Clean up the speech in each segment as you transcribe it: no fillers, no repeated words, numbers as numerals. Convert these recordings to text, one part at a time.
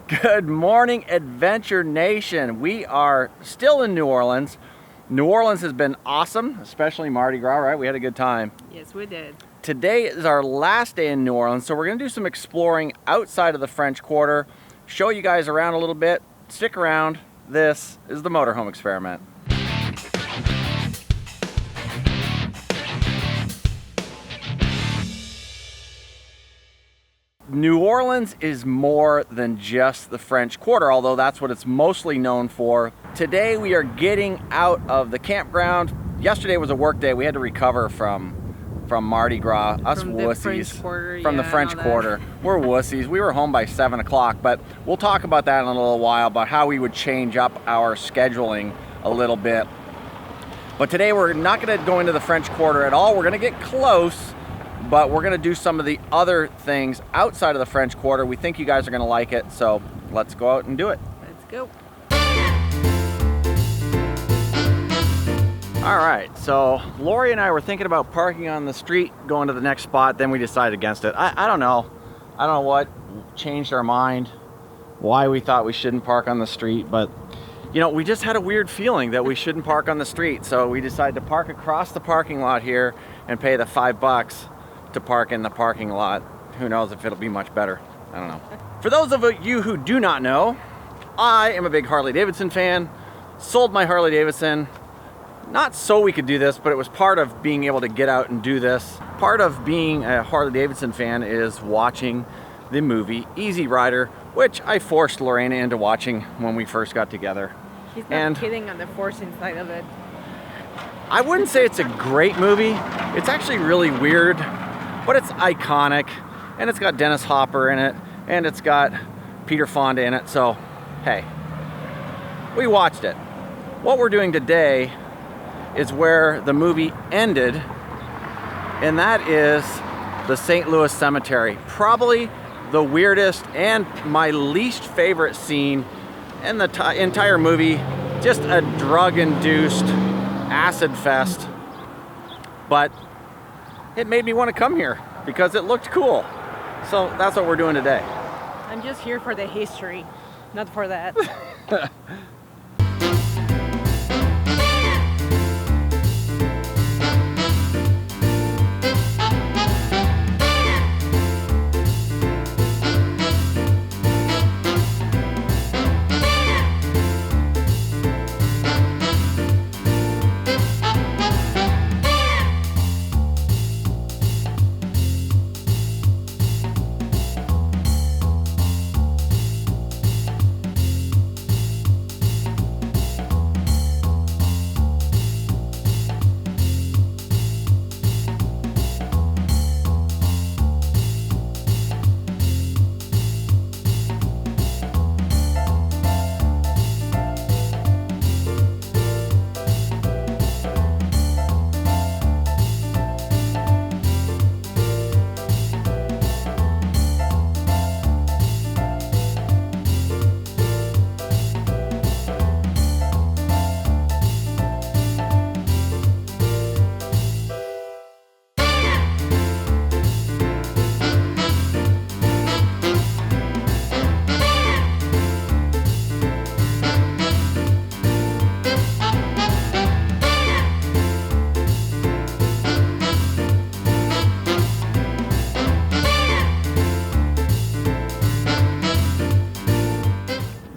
Good morning, Adventure Nation. We are still in New Orleans. New Orleans has been awesome, especially Mardi Gras, right? We had a good time. Yes, we did. Today is our last day in New Orleans, so we're going to do some exploring outside of the French Quarter, show you guys around a little bit. Stick around. This is the Motorhome Experiment. New Orleans is more than just the French Quarter, although that's what it's mostly known for. Today we are getting out of the campground. Yesterday was a work day. We had to recover from Mardi Gras, us wussies. From the French Quarter. We're wussies. We were home by 7 o'clock, but we'll talk about that in a little while, about how we would change up our scheduling a little bit. But today we're not going to go into the French Quarter at all. We're going to get close, but we're going to do some of the other things outside of the French Quarter. We think you guys are going to like it, so let's go out and do it. Let's go. All right, so Lori and I were thinking about parking on the street, going to the next spot, then we decided against it. I don't know. I don't know what changed our mind, why we thought we shouldn't park on the street, but you know, we just had a weird feeling that we shouldn't park on the street, so we decided to park across the parking lot here and pay the $5 to park in the parking lot. Who knows if it'll be much better. I don't know. For those of you who do not know, I am a big Harley Davidson fan. Sold my Harley Davidson, not so we could do this, but it was part of being able to get out and do this. Part of being a Harley Davidson fan is watching the movie Easy Rider, which I forced Lorena into watching when we first got together. He's not kidding on the forcing side of it. I wouldn't say it's a great movie. It's actually really weird, but it's iconic, and it's got Dennis Hopper in it, and it's got Peter Fonda in it, so hey, we watched it. What we're doing today is where the movie ended, and that is the St. Louis Cemetery. Probably the weirdest and my least favorite scene in the entire movie. Just a drug-induced acid fest, but it made me want to come here because it looked cool. So that's what we're doing today. I'm just here for the history, not for that.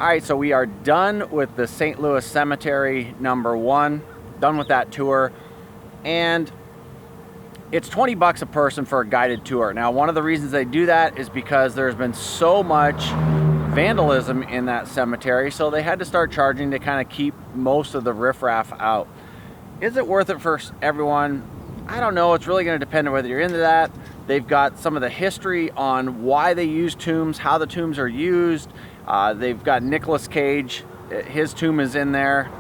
All right, so we are done with the St. Louis Cemetery #1, done with that tour, and it's $20 a person for a guided tour. Now, one of the reasons they do that is because there's been so much vandalism in that cemetery, so they had to start charging to kind of keep most of the riffraff out. Is it worth it for everyone? I don't know. It's really going to depend on whether you're into that. They've got some of the history on why they use tombs, how the tombs are used. They've got Nicolas Cage, his tomb is in there.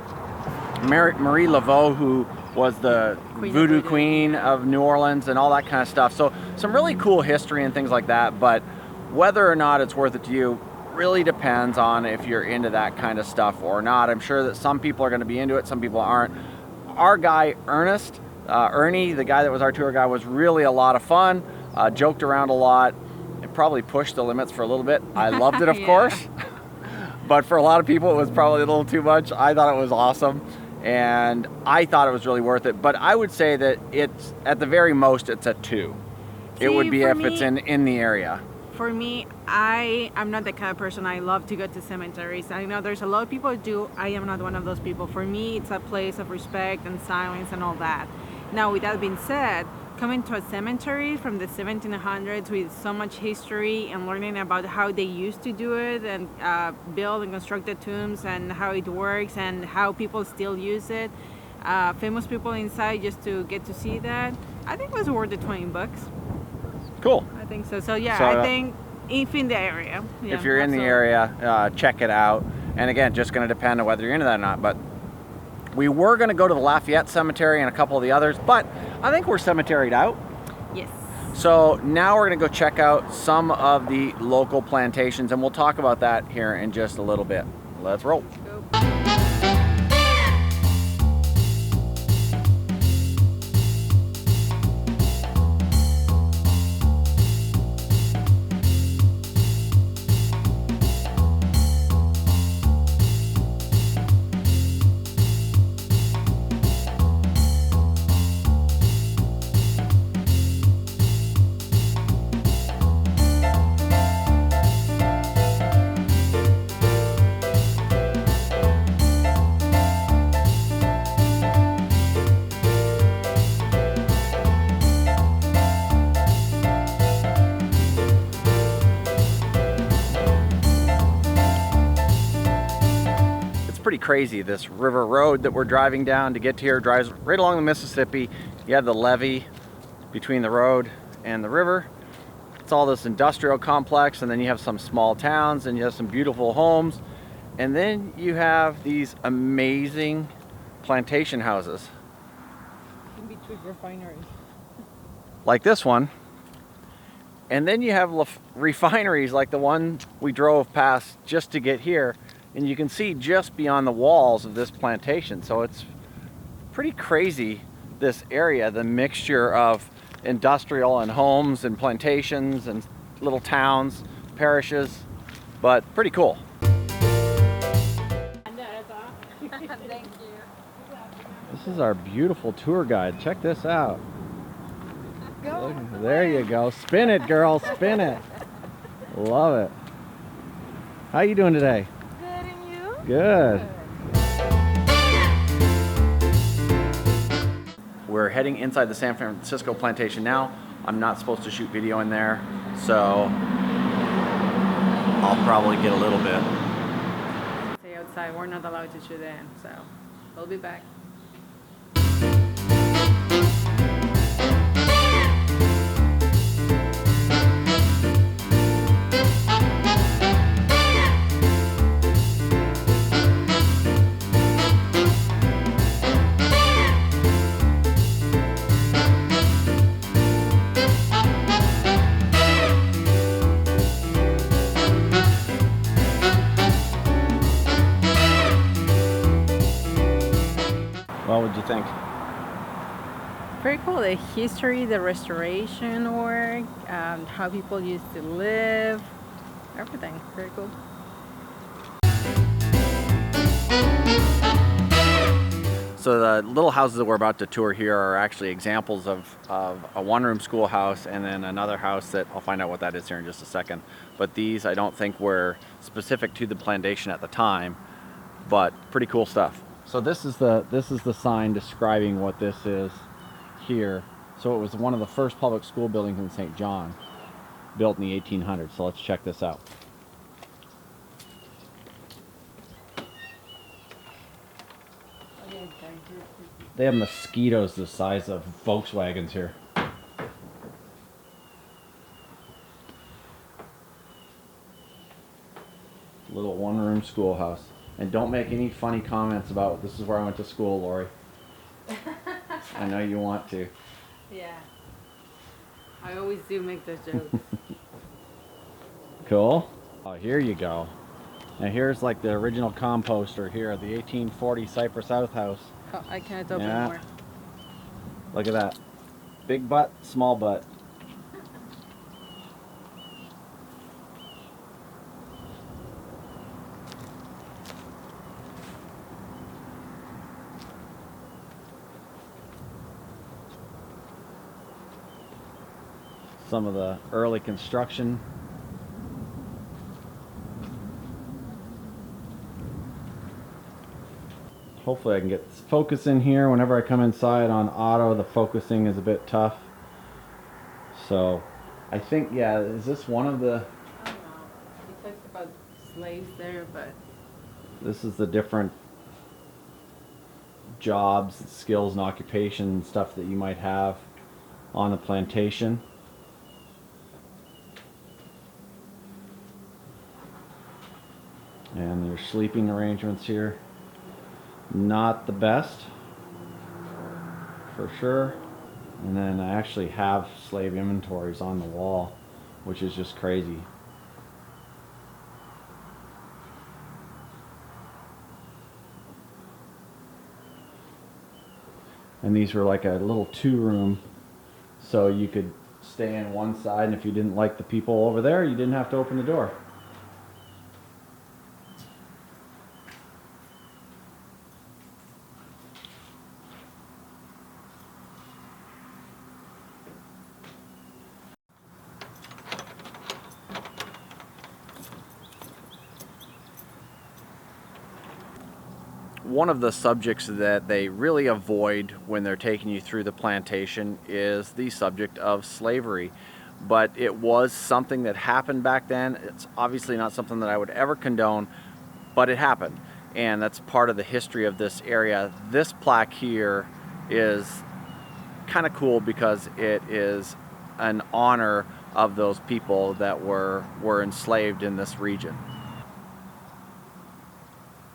Marie Laveau, who was the Voodoo Queen of New Orleans and all that kind of stuff. So some really cool history and things like that, but whether or not it's worth it to you really depends on if you're into that kind of stuff or not. I'm sure that some people are going to be into it, some people aren't. Our guy, Ernie, the guy that was our tour guide, was really a lot of fun, joked around a lot, and probably pushed the limits for a little bit. I loved it, of course. but for a lot of people it was probably a little too much. I thought it was awesome, and I thought it was really worth it. But I would say that it's, at the very most, it's a 2. It would be if it's in the area. For me, I'm not the kind of person. I love to go to cemeteries. I know there's a lot of people who do. I am not one of those people. For me, it's a place of respect and silence and all that. Now, with that being said, coming to a cemetery from the 1700s with so much history and learning about how they used to do it and build and construct the tombs and how it works and how people still use it, famous people inside, just to get to see that, I think it was worth the $20. Cool. I think so. So yeah, I think if in the area. Yeah, if you're in the area, check it out. And again, just going to depend on whether you're into that or not. But we were going to go to the Lafayette Cemetery and a couple of the others, but I think we're cemeteried out. Yes. So now we're going to go check out some of the local plantations, and we'll talk about that here in just a little bit. Let's roll. Pretty crazy. This river road that we're driving down to get to here drives right along the Mississippi. You have the levee between the road and the river. It's all this industrial complex, and then you have some small towns, and you have some beautiful homes, and then you have these amazing plantation houses. In between refineries. Like this one. And then you have refineries like the one we drove past just to get here. And you can see just beyond the walls of this plantation. So it's pretty crazy, this area, the mixture of industrial and homes and plantations and little towns, parishes, but pretty cool. Thank you. This is our beautiful tour guide. Check this out. Go. There you go. Spin it, girl. Spin it. Love it. How you doing today? Good. We're heading inside the San Francisco Plantation now. I'm not supposed to shoot video in there, so I'll probably get a little bit. Stay outside. We're not allowed to shoot in, so we'll be back. What would you think? Very cool. The history, the restoration work, how people used to live, everything. Very cool. So the little houses that we're about to tour here are actually examples of a one-room schoolhouse, and then another house that I'll find out what that is here in just a second. But these I don't think were specific to the plantation at the time, but pretty cool stuff. So this is the sign describing what this is here. So it was one of the first public school buildings in St. John, built in the 1800s. So let's check this out. They have mosquitoes the size of Volkswagens here. Little one-room schoolhouse. And don't make any funny comments about this is where I went to school, Lori. I know you want to. Yeah. I always do make those jokes. Cool. Oh, here you go. Now here's like the original composter here, the 1840 Cypress House house. Oh, I can't open more. Look at that. Big butt, small butt. some of the early construction. Hopefully I can get focus in here. Whenever I come inside on auto, the focusing is a bit tough. So I think, yeah, is this one of the... I don't know. He talks about slaves there, but... This is the different jobs, skills, and occupation stuff that you might have on the plantation. And there's sleeping arrangements here. Not the best, for sure. And then I actually have slave inventories on the wall, which is just crazy. And these were like a little 2-room, so you could stay in one side, and if you didn't like the people over there, you didn't have to open the door. One of the subjects that they really avoid when they're taking you through the plantation is the subject of slavery. But it was something that happened back then. It's obviously not something that I would ever condone, but it happened. And that's part of the history of this area. This plaque here is kind of cool because it is an honor of those people that were enslaved in this region.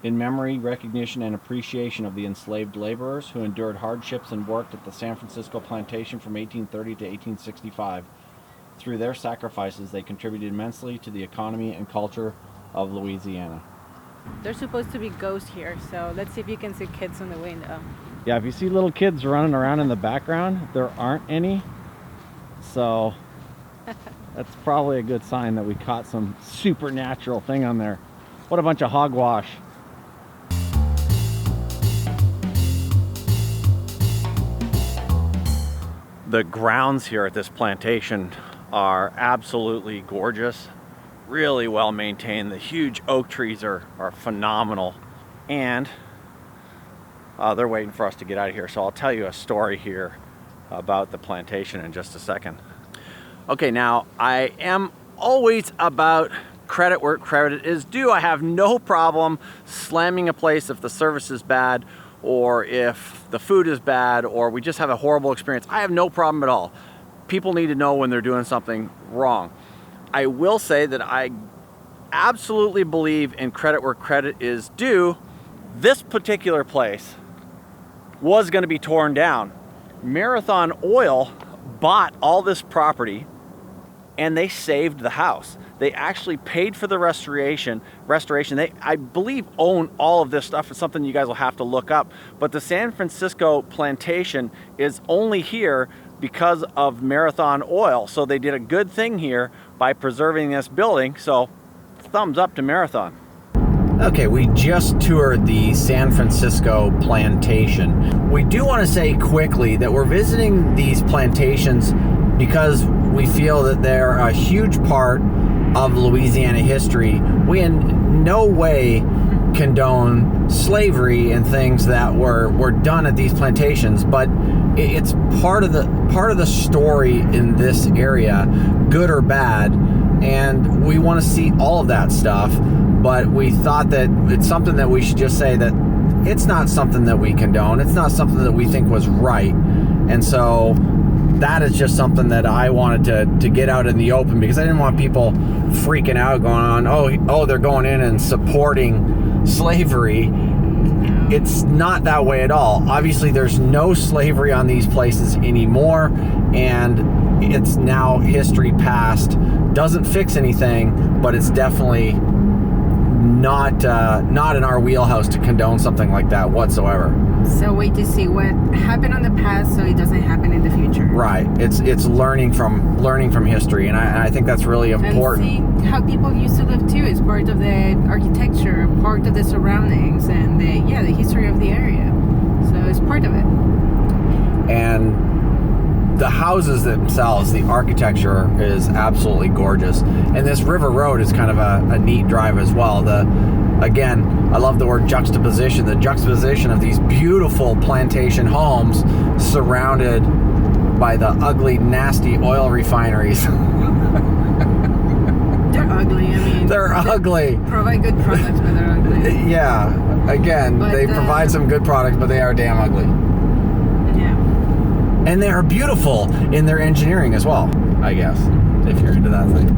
In memory, recognition, and appreciation of the enslaved laborers who endured hardships and worked at the San Francisco Plantation from 1830 to 1865. Through their sacrifices, they contributed immensely to the economy and culture of Louisiana. There's supposed to be ghosts here, so let's see if you can see kids in the window. Yeah, if you see little kids running around in the background, there aren't any. So that's probably a good sign that we caught some supernatural thing on there. What a bunch of hogwash. The grounds here at this plantation are absolutely gorgeous, really well maintained. The huge oak trees are phenomenal, and they're waiting for us to get out of here, so I'll tell you a story here about the plantation in just a second. Okay, now I am always about credit where credit is due. I have no problem slamming a place if the service is bad, or if the food is bad, or we just have a horrible experience. I have no problem at all. People need to know when they're doing something wrong. I will say that I absolutely believe in credit where credit is due. This particular place was going to be torn down. Marathon Oil bought all this property and they saved the house. They actually paid for the restoration. They, I believe, own all of this stuff. It's something you guys will have to look up. But the San Francisco Plantation is only here because of Marathon Oil. So they did a good thing here by preserving this building. So thumbs up to Marathon. Okay, we just toured the San Francisco Plantation. We do want to say quickly that we're visiting these plantations because we feel that they're a huge part of Louisiana history. We in no way condone slavery and things that were done at these plantations, but it's part of the story in this area, good or bad, and we want to see all of that stuff. But we thought that it's something that we should just say that it's not something that we condone. It's not something that we think was right. And so that is just something that I wanted to get out in the open, because I didn't want people freaking out going on, oh, they're going in and supporting slavery. It's not that way at all. Obviously, there's no slavery on these places anymore, and it's now history past. Doesn't fix anything, but it's definitely not in our wheelhouse to condone something like that whatsoever. So wait to see what happened in the past so it doesn't happen in the future. Right. It's learning from history, and I think that's really important. And see how people used to live too. It's part of the architecture, part of the surroundings, and the history of the area. So it's part of it. And the houses themselves, the architecture is absolutely gorgeous. And this river road is kind of a neat drive as well. Again, I love the word juxtaposition. The juxtaposition of these beautiful plantation homes surrounded by the ugly, nasty oil refineries. They're ugly, I mean. They're ugly. Provide good products, but they're ugly. Yeah. Again, they provide some good products, but they are damn ugly. Yeah. And they are beautiful in their engineering as well, I guess, if you're into that thing.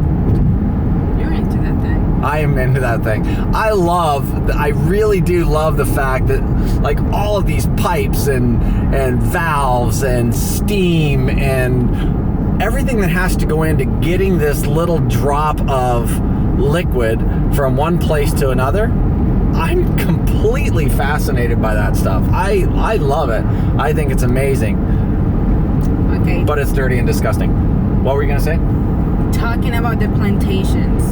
You're into that thing. I am into that thing. I really do love the fact that, like, all of these pipes and valves and steam and everything that has to go into getting this little drop of liquid from one place to another, I'm completely fascinated by that stuff. I love it. I think it's amazing. Okay. But it's dirty and disgusting. What were you going to say? Talking about the plantations.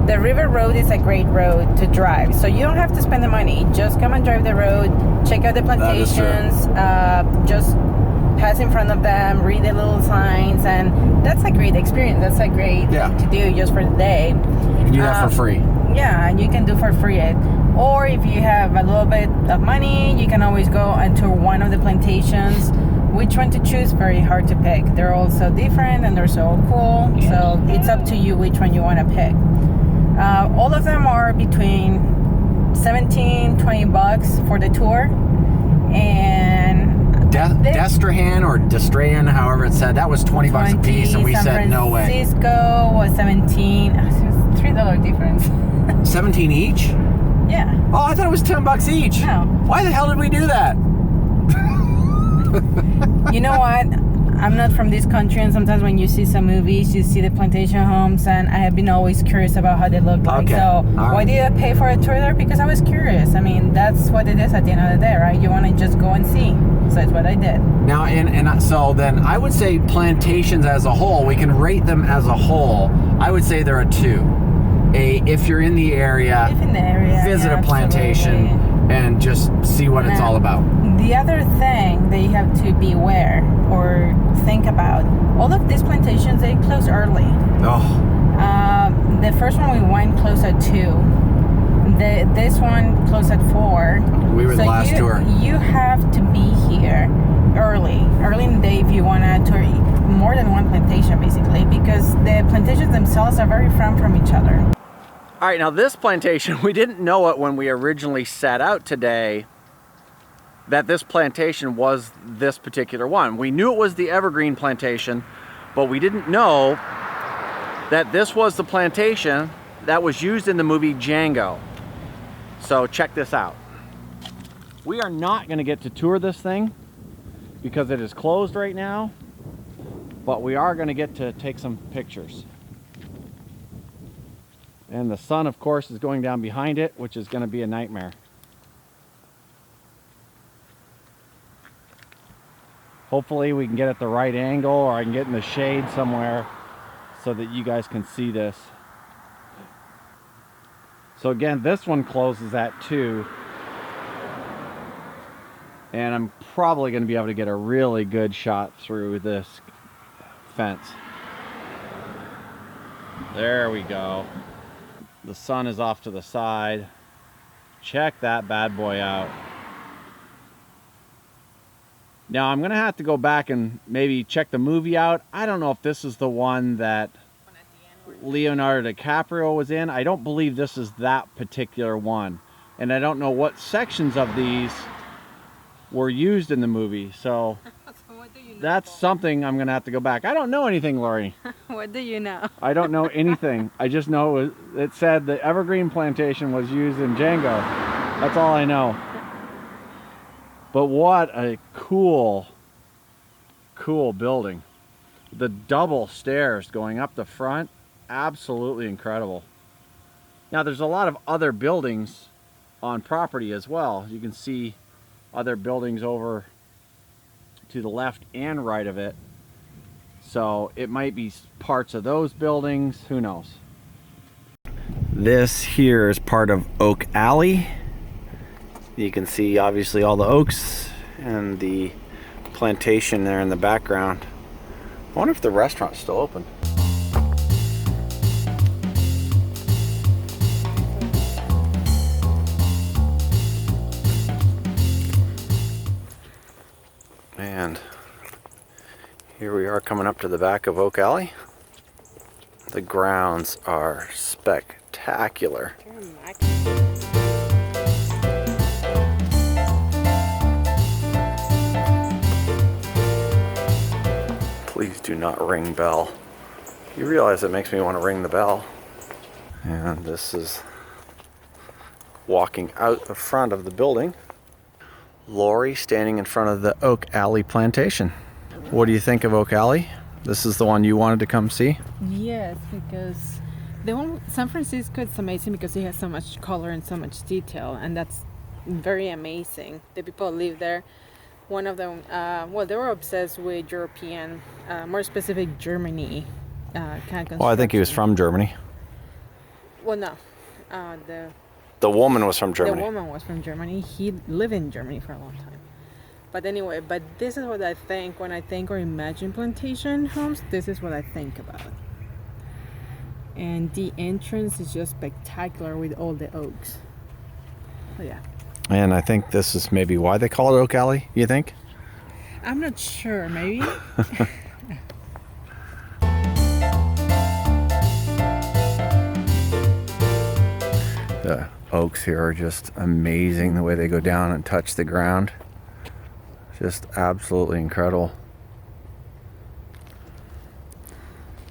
The river road is a great road to drive. So you don't have to spend the money. Just come and drive the road. Check out the plantations. Just pass in front of them, read the little signs, and that's a great experience. That's a great thing to do just for the day. You can do that for free. Yeah, and you can do for free it. Or if you have a little bit of money, you can always go into one of the plantations. Which one to choose? Very hard to pick. They're all so different and they're so cool. So it's up to you which one you want to pick. All of them are between $17-$20 for the tour. And Destrehan or Destrehan, however it's said, that was $20 a piece, and we said no way. San Francisco was $17. It's $3 difference. 17 each? Yeah. Oh, I thought it was $10 each. No. Why the hell did we do that? You know what? I'm not from this country, and sometimes when you see some movies, you see the plantation homes, and I have been always curious about how they look like. Okay. So why did I pay for a tour there? Because I was curious. I mean, that's what it is at the end of the day, right? You want to just go and see. So that's what I did. Now, and so then I would say plantations as a whole, we can rate them as a whole. I would say they're a 2. If you're in the area, visit a plantation and just see what it's all about. The other thing that you have to beware or think about, all of these plantations, they close early. Oh. The first one we went closed at 2. This one closed at 4. We were the last tour. You have to be here early in the day if you want to tour more than one plantation, basically, because the plantations themselves are very far from each other. All right, now this plantation, we didn't know it when we originally set out today that this plantation was this particular one. We knew it was the Evergreen Plantation, but we didn't know that this was the plantation that was used in the movie Django. So check this out. We are not going to get to tour this thing because it is closed right now, but we are going to get to take some pictures. And the sun, of course, is going down behind it, which is going to be a nightmare. Hopefully we can get at the right angle, or I can get in the shade somewhere so that you guys can see this. So again, this one closes at 2. And I'm probably going to be able to get a really good shot through this fence. There we go. The sun is off to the side. Check that bad boy out. Now I'm gonna have to go back and maybe check the movie out. I don't know if this is the one that Leonardo DiCaprio was in. I don't believe this is that particular one. And I don't know what sections of these were used in the movie. So What do you know? That's something I'm gonna have to go back. I don't know anything, Lori. What do you know? I don't know anything. I just know it said the Evergreen Plantation was used in Django. That's all I know. But what a cool building. The double stairs going up the front, absolutely incredible. Now there's a lot of other buildings on property as well. You can see other buildings over to the left and right of it. So it might be parts of those buildings, who knows. This here is part of Oak Alley. You can see obviously all the oaks and the plantation there in the background. I wonder if the restaurant's still open. And here we are coming up to the back of Oak Alley. The grounds are spectacular. Please do not ring bell. You realize it makes me want to ring the bell. And this is walking out the front of the building. Lori standing in front of the Oak Alley Plantation. What do you think of Oak Alley? This is the one you wanted to come see? Yes, because the one San Francisco, it's amazing because it has so much color and so much detail, and that's very amazing. The people who live there, one of them, well, they were obsessed with European, more specific Germany kind of. Well, I think he was from Germany. Well, no, the woman was from Germany. The woman was from Germany. He lived in Germany for a long time. But anyway, this is what I think when I think or imagine plantation homes. This is what I think about. And the entrance is just spectacular with all the oaks. So yeah. And I think this is maybe why they call it Oak Alley, you think? I'm not sure, maybe. The oaks here are just amazing, the way they go down and touch the ground. Just absolutely incredible.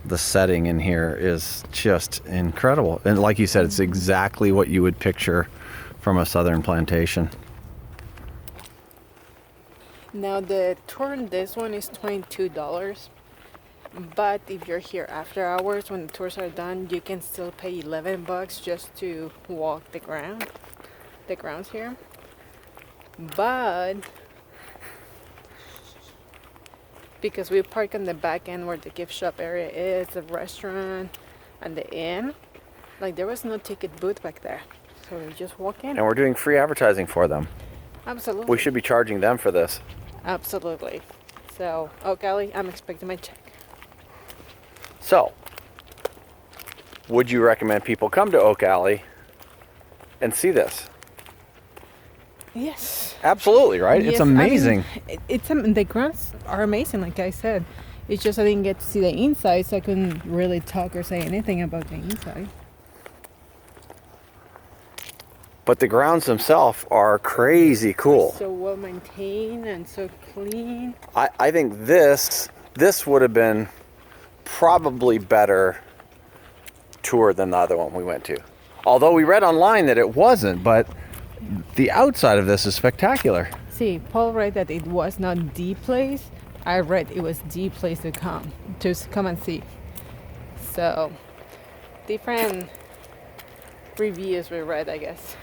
The setting in here is just incredible. And like you said, it's exactly what you would picture from a southern plantation. Now the tour on this one is $22. But if you're here after hours when the tours are done, you can still pay $11 just to walk the grounds here. But because we park on the back end where the gift shop area is, the restaurant and the inn, like there was no ticket booth back there. So we just walk in. And we're doing free advertising for them. Absolutely. We should be charging them for this. Absolutely. So, Oak Alley, I'm expecting my check. So, would you recommend people come to Oak Alley and see this? Yes. Absolutely, right? Yes, it's amazing. I mean, the grounds are amazing, like I said. It's just I didn't get to see the inside, so I couldn't really talk or say anything about the inside. But the grounds themselves are crazy cool. So well maintained and so clean. I think this would have been probably better tour than the other one we went to. Although we read online that it wasn't, but the outside of this is spectacular. See, Paul read that it was not the place. I read it was the place to come and see. So, different reviews we read, I guess.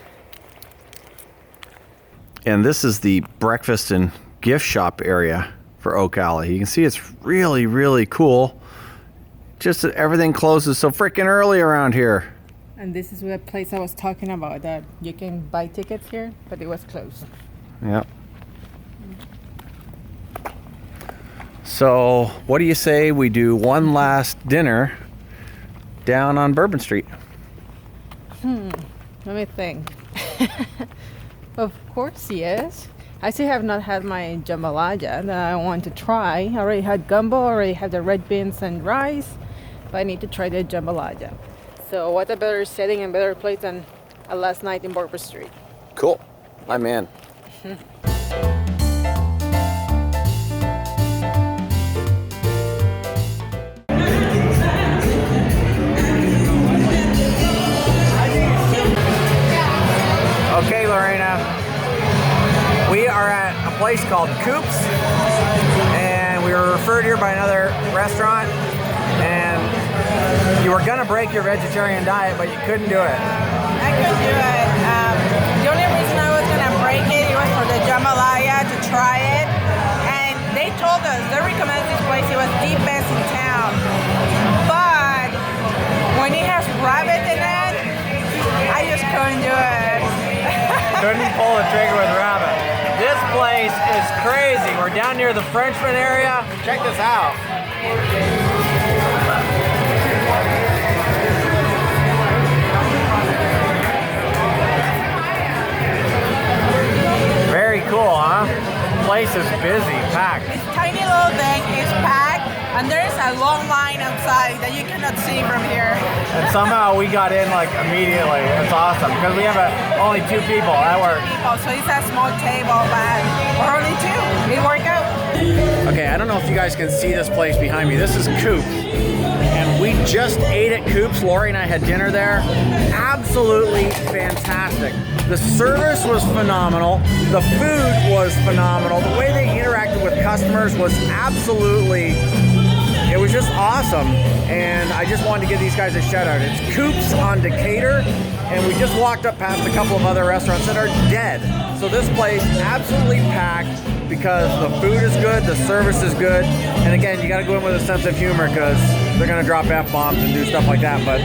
And this is the breakfast and gift shop area for Oak Alley. You can see it's really, really cool. Just that everything closes so freaking early around here. And this is the place I was talking about, that you can buy tickets here, but it was closed. Yep. So, what do you say we do one last dinner down on Bourbon Street? Let me think. Of course, yes. I still have not had my jambalaya that I want to try. I already had gumbo, already had the red beans and rice, but I need to try the jambalaya. So what a better setting and better place than a last night in Bourbon Street. Cool. I'm in. Okay, Lorena, we are at a place called Coops, and we were referred here by another restaurant, and you were gonna break your vegetarian diet, but you couldn't do it. I couldn't do it. The only reason I was gonna break it was for the jambalaya, to try it, and they told us, they recommended this place, it was the best in town, but when it has rabbit in it, I just couldn't do it. Couldn't pull the trigger with rabbit. This place is crazy. We're down near the Frenchmen area. Check this out. Very cool, huh? Place is busy, packed. This tiny little thing is packed, and there's a long line outside that you cannot see from here. And somehow we got in like immediately. It's awesome because we have only 2 people at work. So it's a small table, but we're only 2. It worked out. Okay, I don't know if you guys can see this place behind me. This is Coops. And we just ate at Coops. Lori and I had dinner there. Absolutely fantastic. The service was phenomenal. The food was phenomenal. The way they interacted with customers was absolutely, it was just awesome. And I just wanted to give these guys a shout out. It's Coops on Decatur. And we just walked up past a couple of other restaurants that are dead. So this place absolutely packed because the food is good, the service is good. And again, you gotta go in with a sense of humor because they're gonna drop F-bombs and do stuff like that. But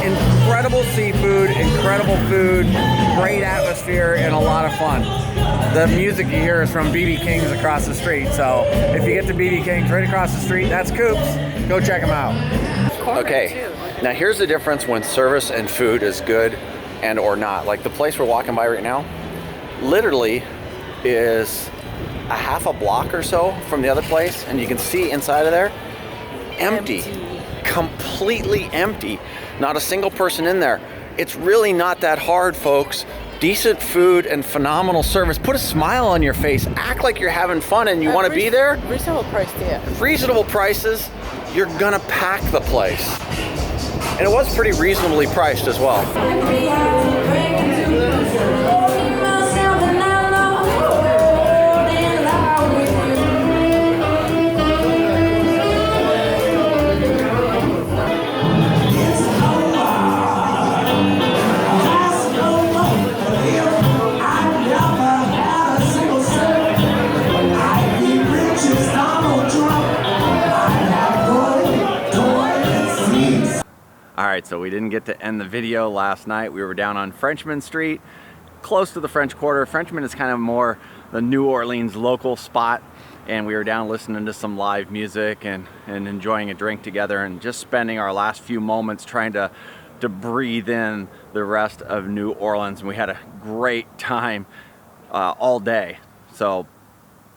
incredible seafood, incredible food, great atmosphere, and a lot of fun. The music you hear is from BB King's across the street. So if you get to BB King's right across the street, that's Coops. Go check them out. Okay, now here's the difference when service and food is good and or not. Like the place we're walking by right now, literally is a half a block or so from the other place, and you can see inside of there, empty. Completely empty. Not a single person in there. It's really not that hard, folks. Decent food and phenomenal service. Put a smile on your face. Act like you're having fun and you want to be there. Reasonable price, yeah. Reasonable prices. You're gonna pack the place. And it was pretty reasonably priced as well. Alright, so we didn't get to end the video last night. We were down on Frenchmen Street, close to the French Quarter. Frenchmen is kind of more the New Orleans local spot, and we were down listening to some live music and enjoying a drink together and just spending our last few moments trying to breathe in the rest of New Orleans. And we had a great time all day. So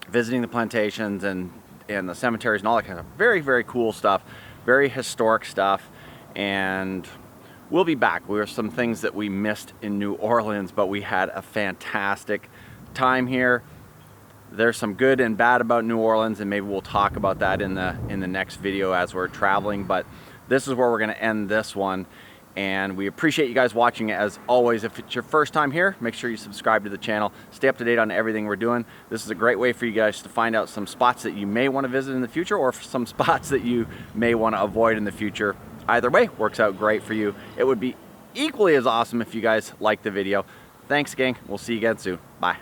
visiting the plantations and the cemeteries and all that kind of very, very cool stuff, very historic stuff. And we'll be back. There were some things that we missed in New Orleans, but we had a fantastic time here. There's some good and bad about New Orleans, and maybe we'll talk about that in the next video as we're traveling. But this is where we're going to end this one. And we appreciate you guys watching it as always. If it's your first time here, make sure you subscribe to the channel. Stay up to date on everything we're doing. This is a great way for you guys to find out some spots that you may want to visit in the future, or some spots that you may want to avoid in the future. Either way, works out great for you. It would be equally as awesome if you guys liked the video. Thanks, gang. We'll see you again soon. Bye.